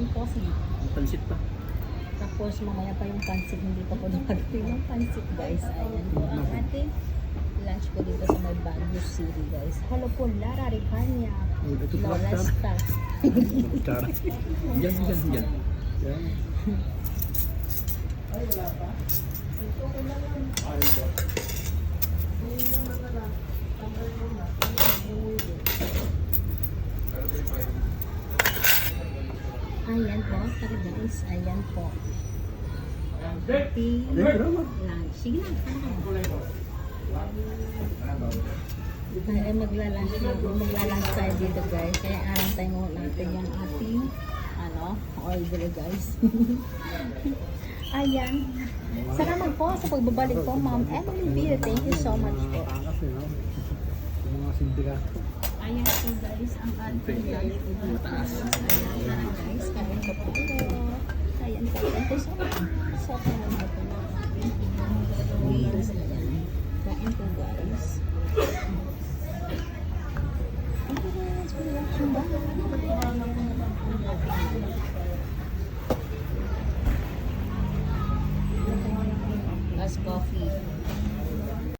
Ayan po si. Pansit pa. Tapos mamaya pa yung pansit. Hindi pa po nagagawin yung pansit guys. Ayan po ang ating lunch po dito sa may Baguio City guys. Hello po Lara Ricania. Ito po Lola lang. Sta. Tara. Diyan. Yan. Ay, wala pa? Ito ko lang yan. Ay, ba? Hindi naman na lang. Tanggal mo na. Ayan po, tara guys. Ayan po. Happy lunch. Sige lang, ay maglalunch tayo dito guys. Kaya arantay mo natin yung ating order guys. Ayan. Salamat po sa pagbabalik po, Ma'am Emily Beer. Thank you so much po. Ayan po guys, ang ating lunch po dito. Ayan, tara guys. Kain po po. Ayan po. Thank you so much.